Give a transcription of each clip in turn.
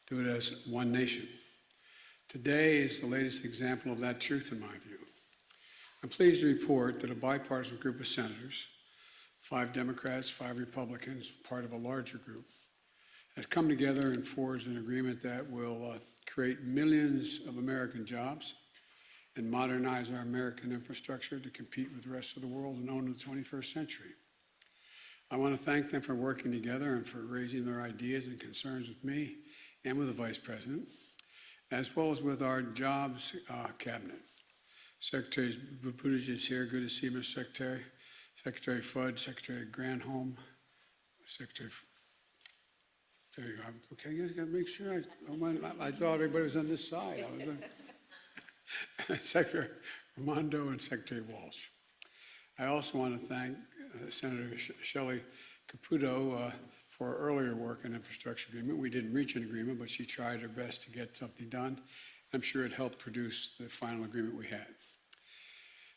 do it as one nation. Today is the latest example of that truth in my view. I'm pleased to report that a bipartisan group of senators, 5 Democrats, 5 Republicans, part of a larger group, has come together and forged an agreement that will create millions of American jobs and modernize our American infrastructure to compete with the rest of the world and own the 21st century. I want to thank them for working together and for raising their ideas and concerns with me and with the Vice President, as well as with our Jobs Cabinet. Secretary Buttigieg is here. Good to see you, Mr. Secretary. Secretary Fudge, Secretary Granholm, Secretary. There you go. Okay, you guys got to make sure. I thought everybody was on this side. Secretary Raimondo and Secretary Walsh. I also want to thank Senator Shelley Caputo for her earlier work on infrastructure agreement. We didn't reach an agreement, but she tried her best to get something done. I'm sure it helped produce the final agreement we had.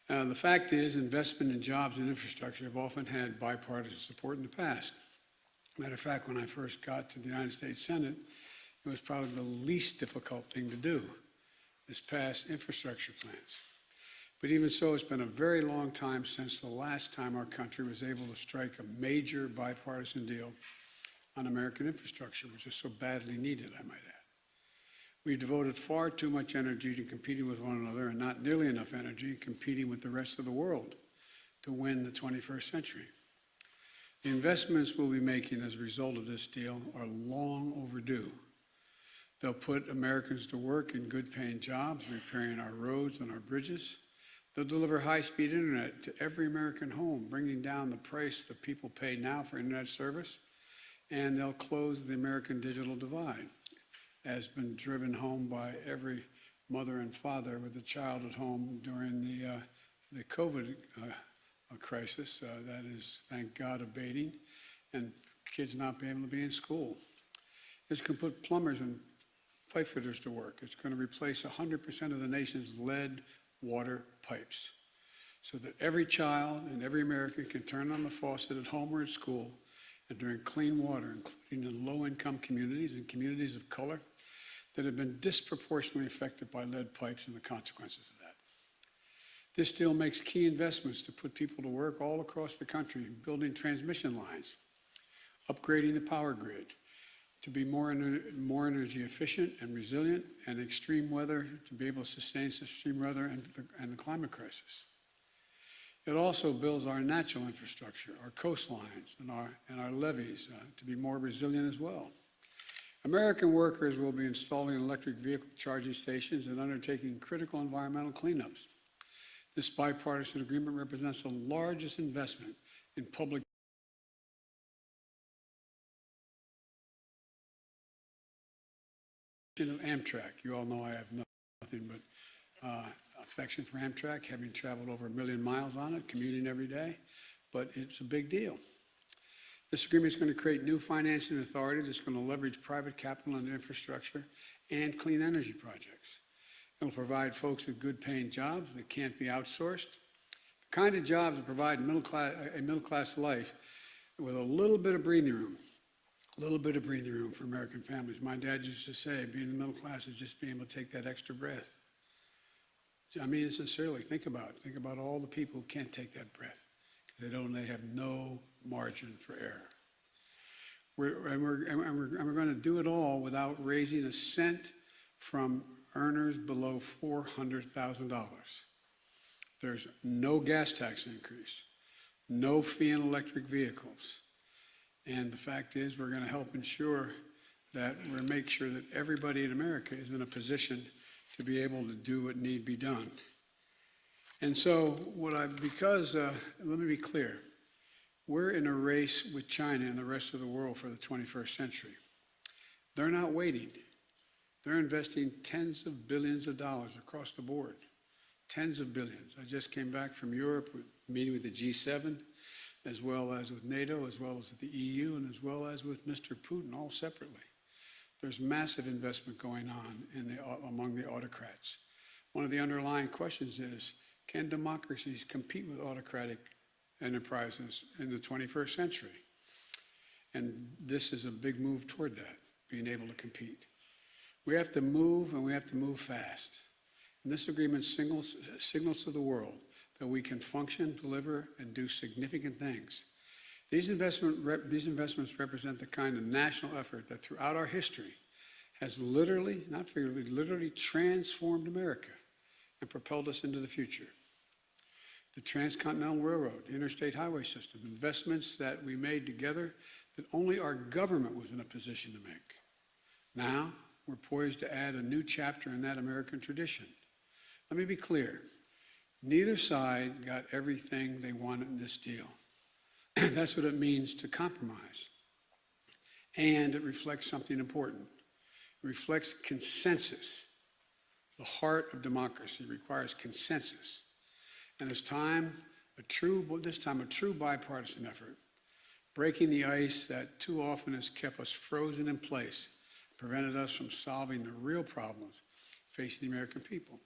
The fact is, investment in jobs and infrastructure have often had bipartisan support in the past. Matter of fact, when I first got to the United States Senate, it was probably the least difficult thing to do, is pass infrastructure plans. But even so, it's been a very long time since the last time our country was able to strike a major bipartisan deal on American infrastructure, which is so badly needed, I might add. We've devoted far too much energy to competing with one another and not nearly enough energy competing with the rest of the world to win the 21st century. The investments we'll be making as a result of this deal are long overdue. They'll put Americans to work in good-paying jobs, repairing our roads and our bridges. They'll deliver high-speed internet to every American home, bringing down the price that people pay now for internet service, and they'll close the American digital divide, as been driven home by every mother and father with a child at home during the COVID crisis. That is, thank God, abating, and kids not being able to be in school. This can put plumbers and pipe fitters to work. It's going to replace 100% of the nation's lead water pipes so that every child and every American can turn on the faucet at home or at school and drink clean water, including in low-income communities and communities of color that have been disproportionately affected by lead pipes and the consequences of that. This deal makes key investments to put people to work all across the country, building transmission lines, upgrading the power grid to be more energy efficient and resilient, and extreme weather to be able to sustain extreme weather and the climate crisis. It also builds our natural infrastructure, our coastlines and our levees to be more resilient as well. American workers will be installing electric vehicle charging stations and undertaking critical environmental cleanups. This bipartisan agreement represents the largest investment in public of Amtrak. You all know I have nothing but affection for Amtrak, having traveled over 1 million miles on it, commuting every day, but it's a big deal. This agreement is going to create new financing authority that's going to leverage private capital and infrastructure and clean energy projects. It will provide folks with good-paying jobs that can't be outsourced, the kind of jobs that provide a middle-class life with a little bit of breathing room. A little bit of breathing room for American families. My dad used to say, being in the middle class is just being able to take that extra breath. I mean it sincerely. Think about all the people who can't take that breath because they have no margin for error. We're going to do it all without raising a cent from earners below $400,000. There's no gas tax increase, no fee on electric vehicles. And the fact is, we're going to help ensure that make sure that everybody in America is in a position to be able to do what need be done. And so, let me be clear, we're in a race with China and the rest of the world for the 21st century. They're not waiting. They're investing tens of billions of dollars across the board, tens of billions. I just came back from Europe, meeting with the G7, as well as with NATO, as well as with the EU, and as well as with Mr. Putin, all separately. There's massive investment going on among the autocrats. One of the underlying questions is, can democracies compete with autocratic enterprises in the 21st century? And this is a big move toward that, being able to compete. We have to move, and we have to move fast. And this agreement signals to the world that we can function, deliver, and do significant things. These investments represent the kind of national effort that throughout our history has literally, not figuratively, literally transformed America and propelled us into the future. The Transcontinental Railroad, the Interstate Highway System, investments that we made together that only our government was in a position to make. Now, we're poised to add a new chapter in that American tradition. Let me be clear. Neither side got everything they wanted in this deal. That's what it means to compromise. And it reflects something important. It reflects consensus. The heart of democracy requires consensus. And this time a true bipartisan effort, breaking the ice that too often has kept us frozen in place, prevented us from solving the real problems facing the American people.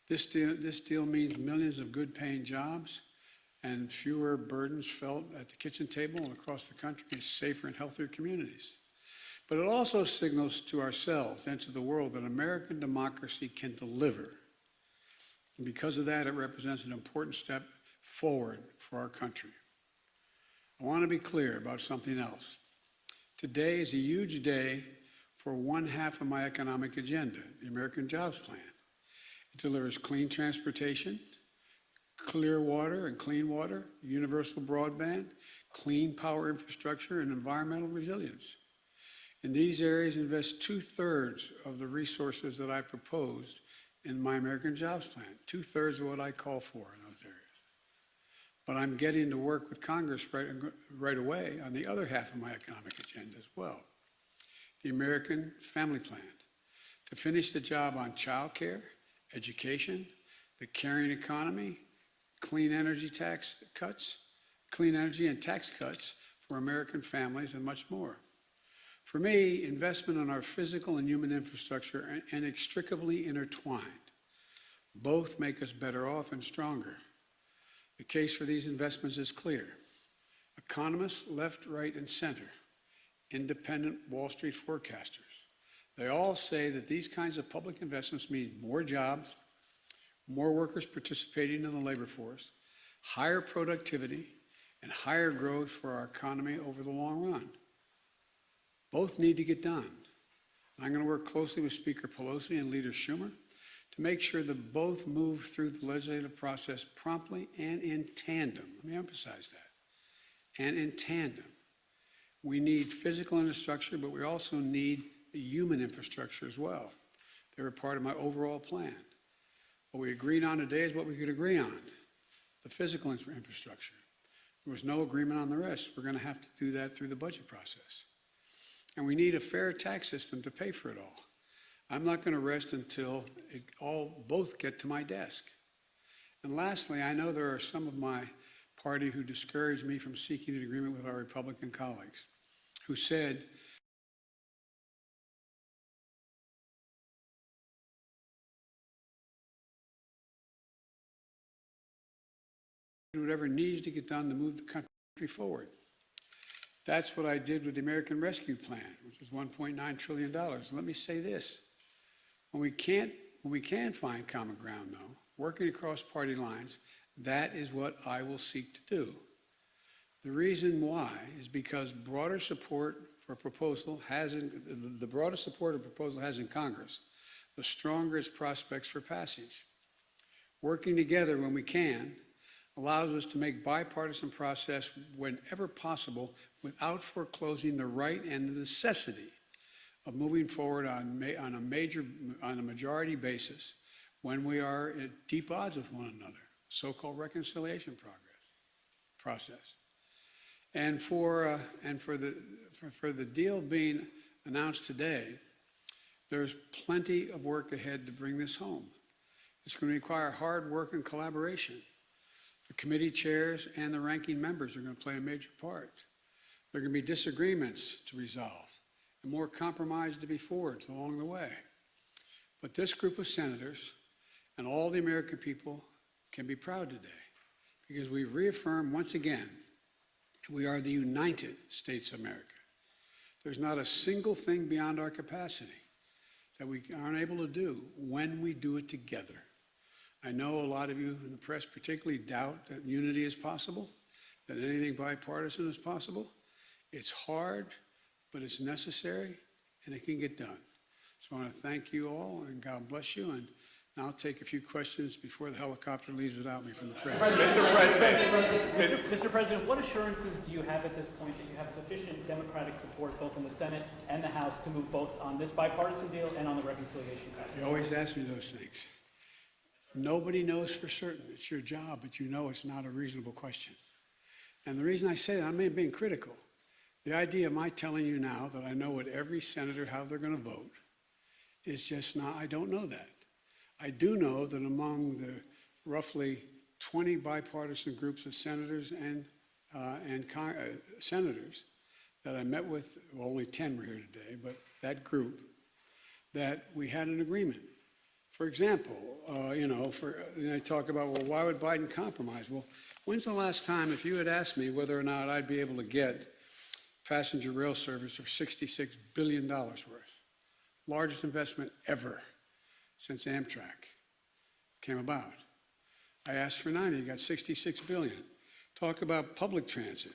This deal means millions of good-paying jobs and fewer burdens felt at the kitchen table and across the country, and safer and healthier communities. But it also signals to ourselves and to the world that American democracy can deliver. And because of that, it represents an important step forward for our country. I want to be clear about something else. Today is a huge day for one half of my economic agenda, the American Jobs Plan. It delivers clean transportation, clear water and clean water, universal broadband, clean power infrastructure, and environmental resilience. In these areas, invest 2/3 of the resources that I proposed in my American Jobs Plan, 2/3 of what I call for in those areas. But I'm getting to work with Congress right away on the other half of my economic agenda as well, the American Family Plan, to finish the job on child care, education, the caring economy, clean energy and tax cuts for American families, and much more. For me, investment in our physical and human infrastructure are inextricably intertwined. Both make us better off and stronger. The case for these investments is clear. Economists, left, right, and center, independent Wall Street forecasters, they all say that these kinds of public investments mean more jobs, more workers participating in the labor force, higher productivity, and higher growth for our economy over the long run. Both need to get done. I'm going to work closely with Speaker Pelosi and Leader Schumer to make sure that both move through the legislative process promptly and in tandem. Let me emphasize that. And in tandem. We need physical infrastructure, but we also need the human infrastructure as well. They were part of my overall plan. What we agreed on today is what we could agree on, the physical infrastructure. There was no agreement on the rest. We're going to have to do that through the budget process. And we need a fair tax system to pay for it all. I'm not going to rest until both get to my desk. And lastly, I know there are some of my party who discouraged me from seeking an agreement with our Republican colleagues, who said, whatever needs to get done to move the country forward. That's what I did with the American Rescue Plan, which is $1.9 trillion. Let me say this. When we can find common ground, though, working across party lines, that is what I will seek to do. The reason why is because the broader support a proposal has in Congress, the stronger its prospects for passage. Working together when we can allows us to make bipartisan process whenever possible without foreclosing the right and the necessity of moving forward on a majority basis when we are at deep odds with one another, so-called reconciliation process. And for the deal being announced today, there's plenty of work ahead to bring this home. It's going to require hard work and collaboration. The committee chairs and the ranking members are going to play a major part. There are going to be disagreements to resolve and more compromise to be forged along the way. But this group of senators and all the American people can be proud today because we've reaffirmed once again we are the United States of America. There's not a single thing beyond our capacity. that we aren't able to do when we do it together. I know a lot of you in the press particularly doubt that unity is possible, that anything bipartisan is possible. It's hard, but it's necessary, and it can get done. So I want to thank you all, and God bless you. And now I'll take a few questions before the helicopter leaves without me from the press. Mr. President, what assurances do you have at this point that you have sufficient Democratic support both in the Senate and the House to move both on this bipartisan deal and on the reconciliation package? You always ask me those things. Nobody knows for certain. It's your job, but you know it's not a reasonable question. And the reason I say that, I'm being critical. The idea of my telling you now that I know what every senator, how they're going to vote, is just not, I don't know that. I do know that among the roughly 20 bipartisan groups of senators and senators that I met with, well, only 10 were here today, but that group, that we had an agreement. For example, I talk about, well, why would Biden compromise? Well, when's the last time, if you had asked me whether or not I'd be able to get passenger rail service of $66 billion worth, largest investment ever since Amtrak came about. I asked for 90, got $66 billion. Talk about public transit,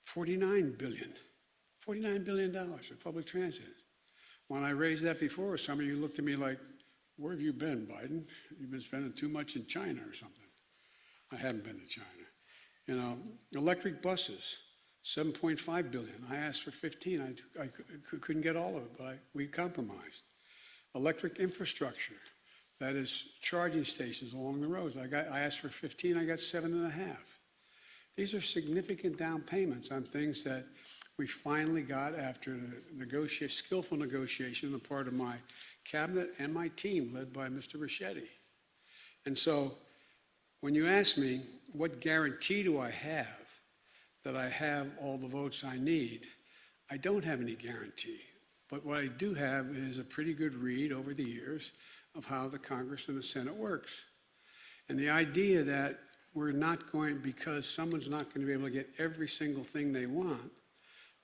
$49 billion. $49 billion for public transit. When I raised that before, some of you looked at me like, where have you been, Biden? You've been spending too much in China or something. I haven't been to China. You know, electric buses, $7.5 billion. I asked for 15. I couldn't get all of it, but we compromised. Electric infrastructure, that is charging stations along the roads. I asked for 15, I got 7.5. These are significant down payments on things that we finally got after the skillful negotiation on the part of my cabinet and my team led by Mr. Ricchetti. And so when you ask me, what guarantee do I have that I have all the votes I need? I don't have any guarantee. But what I do have is a pretty good read over the years of how the Congress and the Senate works. And the idea that we're not going, because someone's not going to be able to get every single thing they want,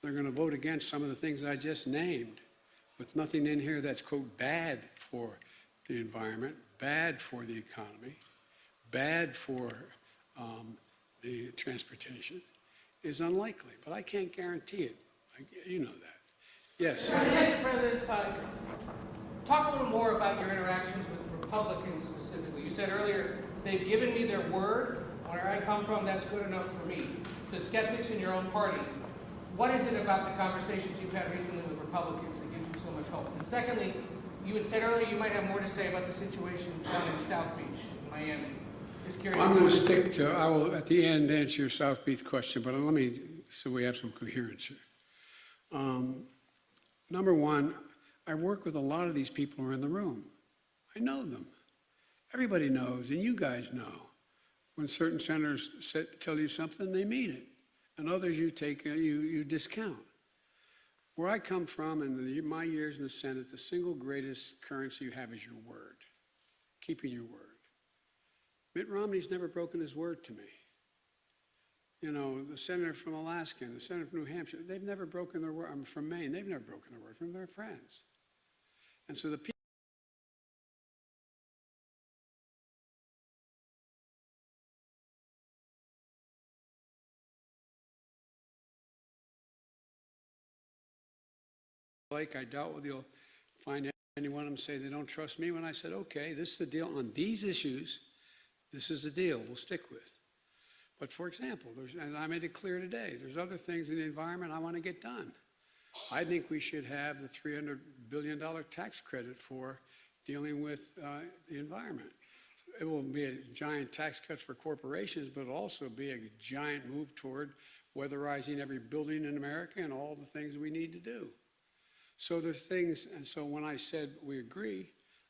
they're going to vote against some of the things I just named, with nothing in here that's, quote, bad for the environment, bad for the economy, bad for the transportation, is unlikely. But I can't guarantee it. You know that. Yes. Mr. President, talk a little more about your interactions with Republicans specifically. You said earlier, they've given me their word. Where I come from, that's good enough for me. To skeptics in your own party, what is it about the conversations you've had recently with Republicans that gives you so much hope? And secondly, you had said earlier you might have more to say about the situation down in South Beach, Miami. Just curious. I'm going to stick to, I will at the end answer your South Beach question, but let me, so we have some coherence here. Number one, I work with a lot of these people who are in the room. I know them. Everybody knows, and you guys know, when certain senators tell you something, they mean it. And others you discount. Where I come from, in my years in the Senate, the single greatest currency you have is your word, keeping your word. Mitt Romney's never broken his word to me. You know, the senator from Alaska and the senator from New Hampshire, they've never broken their word. I'm from Maine, they've never broken their word from their friends. And so the people like I doubt whether you'll find any one of them say they don't trust me when I said, okay, this is the deal on these issues. This is the deal we'll stick with. But for example, and I made it clear today, there's other things in the environment I want to get done. I think we should have the $300 billion tax credit for dealing with the environment. It will be a giant tax cut for corporations, but it'll also be a giant move toward weatherizing every building in America and all the things we need to do. So there's things, and so when I said we agree,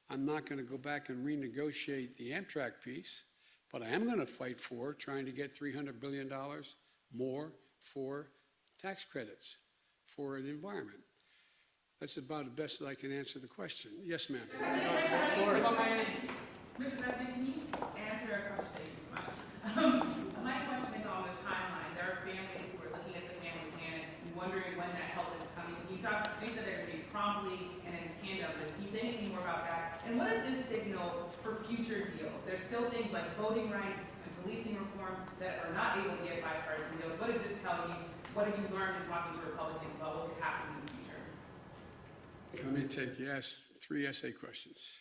I'm not going to go back and renegotiate the Amtrak piece, but I am going to fight for trying to get $300 billion more for tax credits for the environment. That's about the best that I can answer the question. Yes, ma'am. Mr. President, can you answer a question? My question is on the timeline. There are families who are looking at the family plan and wondering when that help is coming. You said that it would be promptly and in tandem. Can you say anything And what does this signal for future deals? There's still things like voting rights and policing reform that are not able to get bipartisan deals. What does this tell you? What have you learned in talking to Republicans about what could happen in the future? Let me take, you asked 3 essay questions,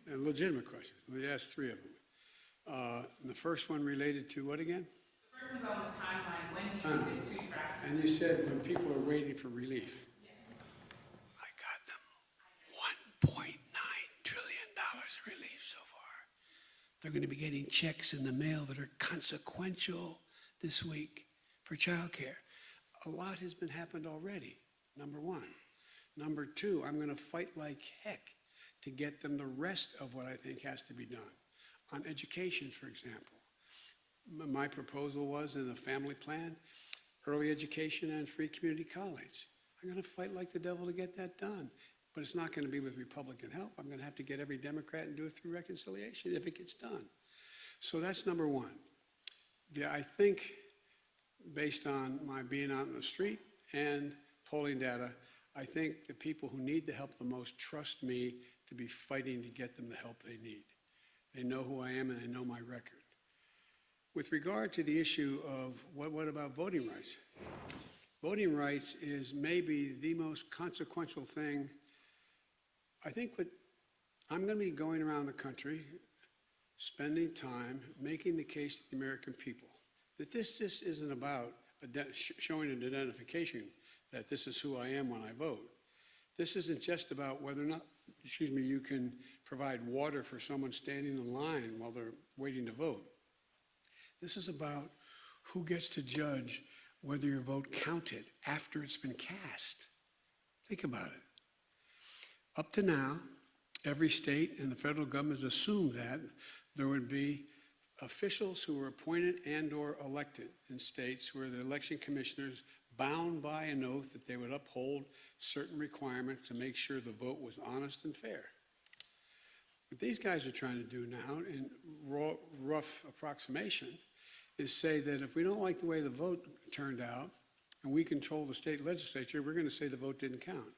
and legitimate questions. Well, you asked 3 of them. The first one related to what again? The first one's on the timeline. When do you think this 2-track? And you said when people are waiting for relief. I got them $1.9 trillion of relief so far. They're going to be getting checks in the mail that are consequential this week for childcare. A lot has been happened already, number 1. Number 2, I'm going to fight like heck to get them the rest of what I think has to be done. On education, for example, my proposal was in the family plan, early education and free community college. I'm going to fight like the devil to get that done. But it's not going to be with Republican help. I'm going to have to get every Democrat and do it through reconciliation if it gets done. So that's number 1. Yeah, I think based on my being out in the street and polling data, I think the people who need the help the most trust me to be fighting to get them the help they need. They know who I am and they know my record. With regard to the issue of what about voting rights? Voting rights is maybe the most consequential thing. I think I'm going to be going around the country, spending time making the case to the American people that this just isn't about showing an identification that this is who I am when I vote. This isn't just about whether or not, you can provide water for someone standing in line while they're waiting to vote. This is about who gets to judge whether your vote counted after it's been cast. Think about it. Up to now, every state and the federal government has assumed that there would be officials who were appointed and/or elected in states where the election commissioners bound by an oath that they would uphold certain requirements to make sure the vote was honest and fair. What these guys are trying to do now, in rough approximation, is say that if we don't like the way the vote turned out and we control the state legislature, we're going to say the vote didn't count.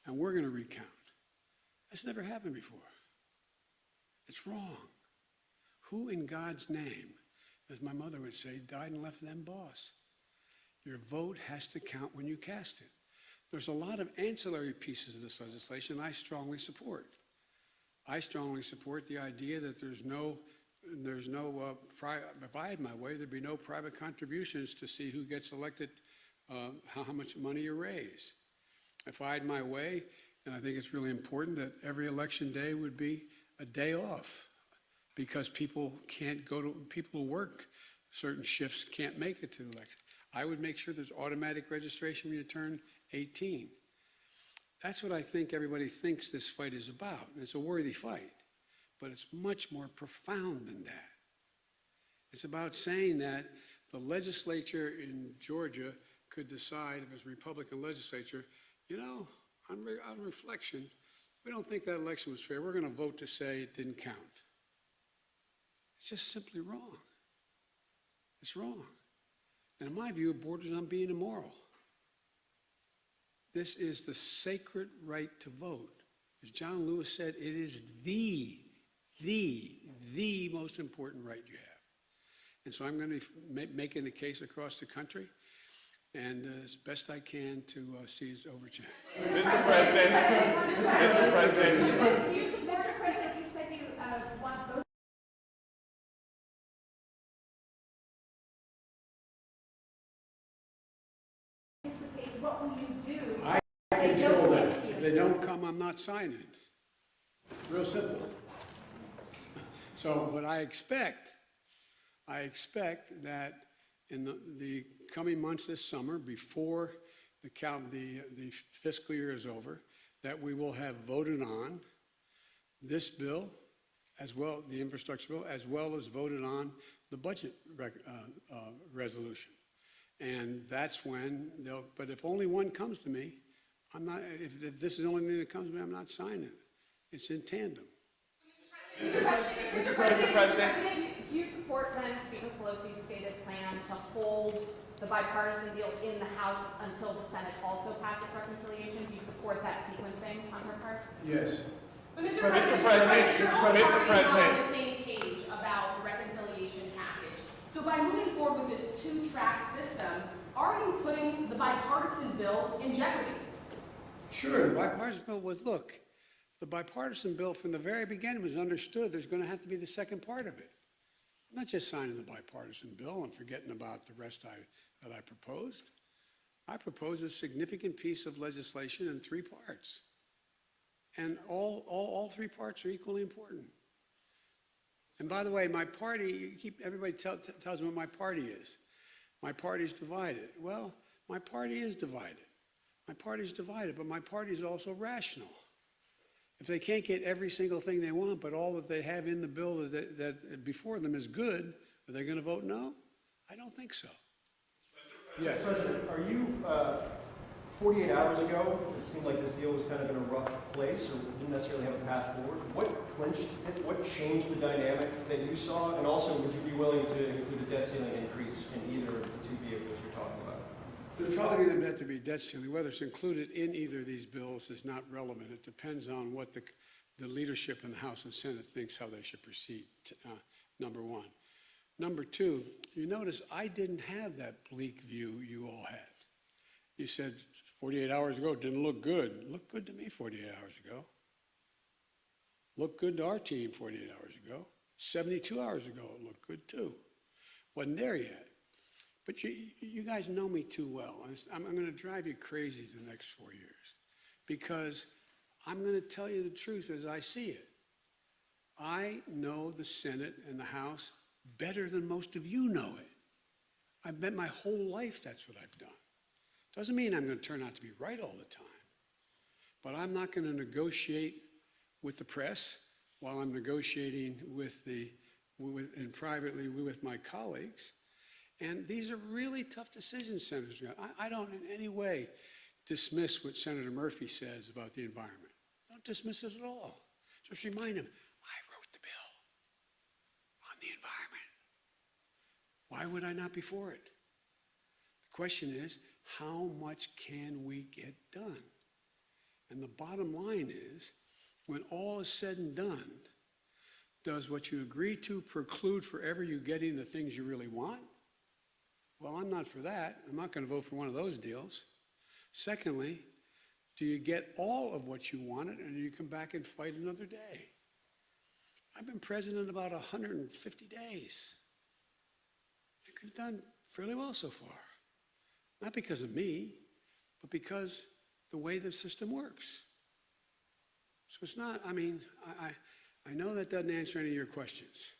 And we're going to recount. That's never happened before. It's wrong. Who in God's name, as my mother would say, died and left them boss? Your vote has to count when you cast it. There's a lot of ancillary pieces of this legislation I strongly support. I strongly support the idea that if I had my way, there'd be no private contributions to see who gets elected, how much money you raise. If I had my way, and I think it's really important that every election day would be a day off because people who work certain shifts can't make it to the election. I would make sure there's automatic registration when you turn 18. That's what I think everybody thinks this fight is about. And it's a worthy fight, but it's much more profound than that. It's about saying that the legislature in Georgia could decide, if it's a Republican legislature, on reflection, we don't think that election was fair. We're going to vote to say it didn't count. It's just simply wrong. It's wrong. And in my view, it borders on being immoral. This is the sacred right to vote. As John Lewis said, it is the most important right you have. And so I'm going to be making the case across the country, and as best I can to see his overture. Mr. President, Mr. President. Mr. President, you said you want both. What will you do? I control that. If they don't come, I'm not signing. Real simple. So what I expect that in the coming months this summer, before the fiscal year is over, that we will have voted on this bill, as well, the infrastructure bill, as well as voted on the budget resolution. And that's when but if only one comes to me, if this is the only thing that comes to me, I'm not signing it. It's in tandem. Mr. President, do you support then Speaker Pelosi's stated plan to hold the bipartisan deal in the House until the Senate also passes reconciliation? Do you support that sequencing on her part? Yes. Mr. But Mr. Mr. President, President, you're Mr. all Mr. already President. on the same page about the reconciliation package. So by moving forward with this two-track system, are you putting the bipartisan bill in jeopardy? Sure, the bipartisan bill was, look, the bipartisan bill from the very beginning was understood there's going to have to be the second part of it. I'm not just signing the bipartisan bill and forgetting about the rest that I proposed. I proposed a significant piece of legislation in three parts. And all three parts are equally important. And by the way, my party, everybody tells me what my party is. My party's divided. Well, my party is divided. My party's divided, but my party is also rational. If they can't get every single thing they want, but all that they have in the bill that before them is good, are they going to vote no? I don't think so. Yes. Mr. President, are you, 48 hours ago, it seemed like this deal was kind of in a rough place, or didn't necessarily have a path forward. What clinched it? What changed the dynamic that you saw? And also, would you be willing to include a debt ceiling increase in either of the two vehicles you're talking about? There's probably going to have to be debt ceiling. Whether it's included in either of these bills is not relevant. It depends on what the leadership in the House and Senate thinks how they should proceed, number one. Number two, you notice I didn't have that bleak view you all had. You said 48 hours ago it didn't look good. It looked good to me 48 hours ago. Looked good to our team 48 hours ago. 72 hours ago it looked good too. Wasn't there yet. But you guys know me too well. I'm going to drive you crazy the next 4 years because I'm going to tell you the truth as I see it. I know the Senate and the House better than most of you know it. I've bet my whole life that's what I've done. Doesn't mean I'm going to turn out to be right all the time. But I'm not going to negotiate with the press while I'm negotiating and privately with my colleagues. And these are really tough decisions, Senator. I don't in any way dismiss what Senator Murphy says about the environment. Don't dismiss it at all. Just remind him, I wrote the bill on the environment. Why would I not be for it? The question is, how much can we get done? And the bottom line is, when all is said and done, does what you agree to preclude forever you getting the things you really want? Well, I'm not for that. I'm not going to vote for one of those deals. Secondly, do you get all of what you wanted and you come back and fight another day? I've been president about 150 days. I think we've done fairly well so far. Not because of me, but because the way the system works. So it's not, I mean, I know that doesn't answer any of your questions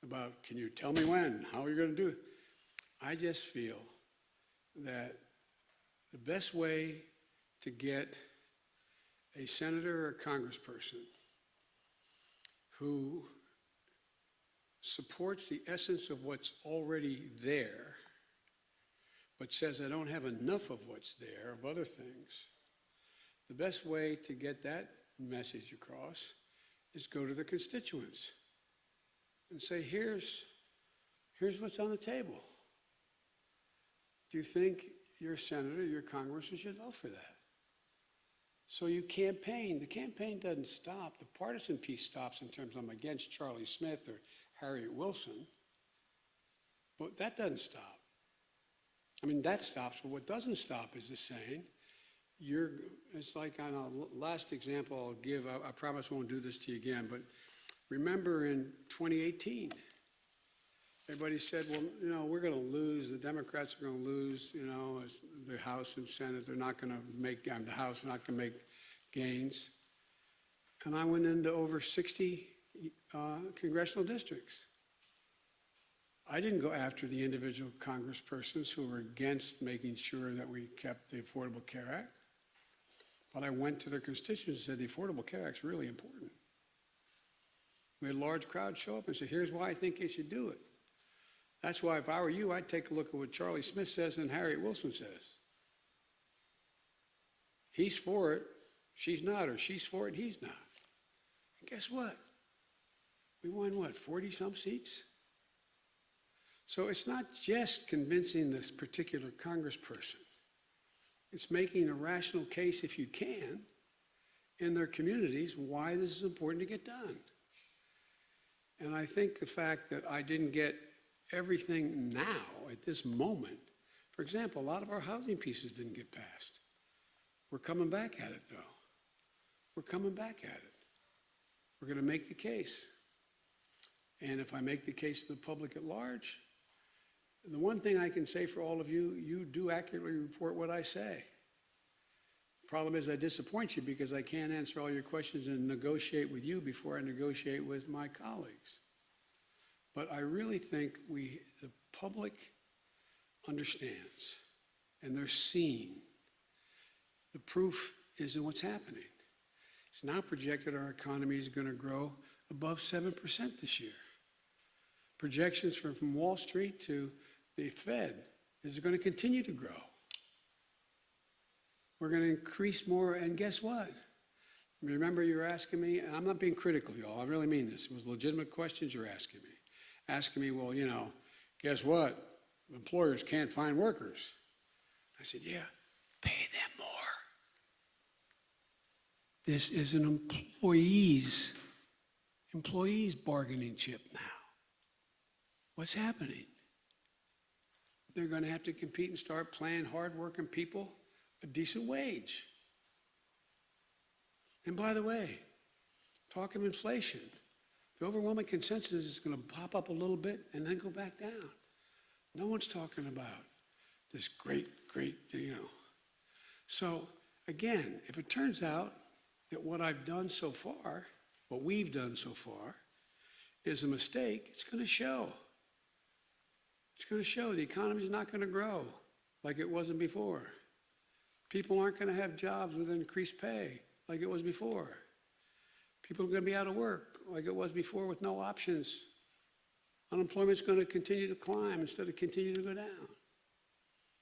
about, can you tell me when, how are you going to do it? I just feel that the best way to get a senator or a congressperson who supports the essence of what's already there, but says I don't have enough of what's there, of other things, the best way to get that message across is go to the constituents and say, here's what's on the table. Do you think your senator, your congressman should vote for that? So you campaign. The campaign doesn't stop. The partisan piece stops in terms of I'm against Charlie Smith or Harriet Wilson. But that doesn't stop. I mean, that stops, but what doesn't stop is the saying, it's like on a last example I'll give, I promise I won't do this to you again, but remember in 2018, everybody said, well, you know, we're going to lose, the Democrats are going to lose, you know, as the House and Senate, they're not going to make, the House are not going to make gains. And I went into over 60 congressional districts. I didn't go after the individual congresspersons who were against making sure that we kept the Affordable Care Act, but I went to their constituents and said the Affordable Care Act is really important. We had a large crowd show up and say, here's why I think you should do it. That's why if I were you, I'd take a look at what Charlie Smith says and Harriet Wilson says. He's for it, she's not, or she's for it, he's not. And guess what? We won, what, 40-some seats? So it's not just convincing this particular congressperson. It's making a rational case, if you can, in their communities why this is important to get done. And I think the fact that I didn't get everything now at this moment, for example, a lot of our housing pieces didn't get passed. We're coming back at it though. We're coming back at it. We're going to make the case. And if I make the case to the public at large, the one thing I can say for all of you, you do accurately report what I say. The problem is I disappoint you because I can't answer all your questions and negotiate with you before I negotiate with my colleagues. But I really think the public understands and they're seeing. The proof is in what's happening. It's now projected our economy is going to grow above 7% this year. Projections from Wall Street to the Fed is going to continue to grow. We're going to increase more, and guess what? Remember you were asking me, and I'm not being critical, y'all, I really mean this. It was legitimate questions you're asking me. Asking me, well, you know, guess what? Employers can't find workers. I said, yeah, pay them more. This is an employees bargaining chip now. What's happening? They're going to have to compete and start paying hard-working people a decent wage. And by the way, talk of inflation. The overwhelming consensus is going to pop up a little bit and then go back down. No one's talking about this great, you know. So again, if it turns out that what I've done so far, what we've done so far, is a mistake, it's going to show. It's going to show the economy is not going to grow like it wasn't before. People aren't going to have jobs with increased pay like it was before. People are going to be out of work like it was before with no options. Unemployment's going to continue to climb instead of continue to go down.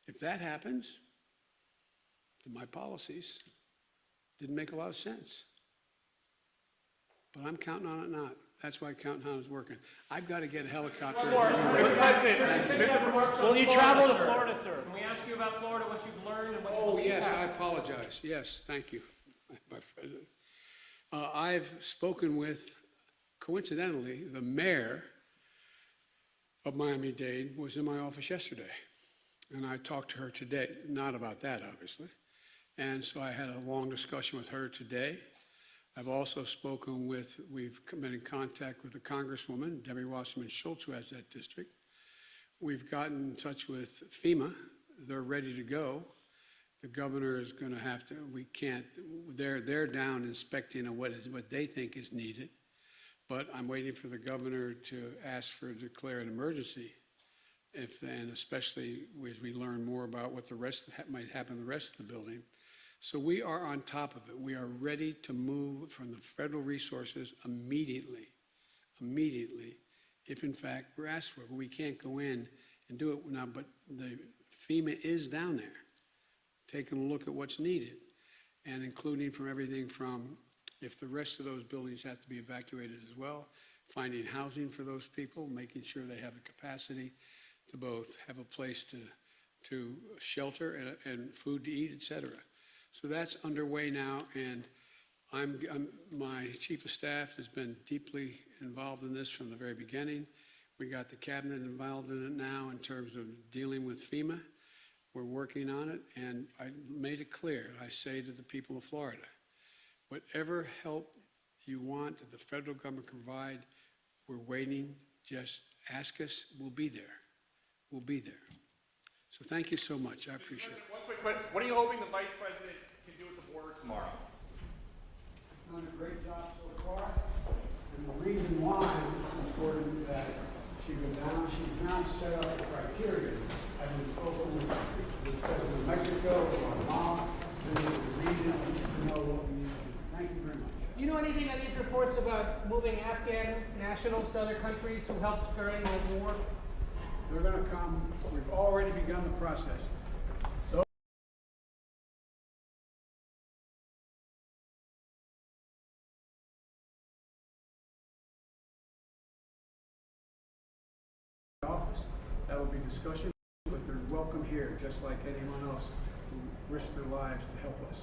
If that happens, then my policies didn't make a lot of sense. But I'm counting on it not. That's why counting on it is working. I've got to get a helicopter. Mr. President, Will you travel to Florida, sir? Can we ask you about Florida, what you've learned and what Oh, yes, I apologize. Yes, thank you, my President. I've spoken with, coincidentally, the mayor of Miami-Dade was in my office yesterday. And I talked to her today, not about that, obviously. And so I had a long discussion with her today. I've also spoken with, we've been in contact with the Congresswoman, Debbie Wasserman Schultz, who has that district. We've gotten in touch with FEMA. They're ready to go. The governor is going to have to, we can't, they're down inspecting on what they think is needed. But I'm waiting for the governor to ask for declare an emergency, and especially as we learn more about what the rest might happen in the rest of the building. So we are on top of it. We are ready to move from the federal resources immediately, if in fact we're asked for it. But we can't go in and do it now, but the FEMA is down there, taking a look at what's needed, and including from everything from if the rest of those buildings have to be evacuated as well, finding housing for those people, making sure they have the capacity to both have a place to shelter and food to eat, et cetera. So that's underway now, and my chief of staff has been deeply involved in this from the very beginning. We got the cabinet involved in it now in terms of dealing with FEMA. We're working on it, and I made it clear. I say to the people of Florida, whatever help you want that the federal government can provide, we're waiting. Just ask us. We'll be there. We'll be there. So thank you so much. I appreciate it. one quick question. What are you hoping the Vice President can do at the border tomorrow? Done a great job so far, and the reason why it's important that she go down, she's now set up the criteria. I've been spoken with the President of Mexico, Guatemala, and the region to know what we need to do. Thank you very much. Do you know anything of these reports about moving Afghan nationals to other countries who helped during the war? They're going to come. We've already begun the process. Office. That will be discussion, but they're welcome here, just like anyone else who risked their lives to help us.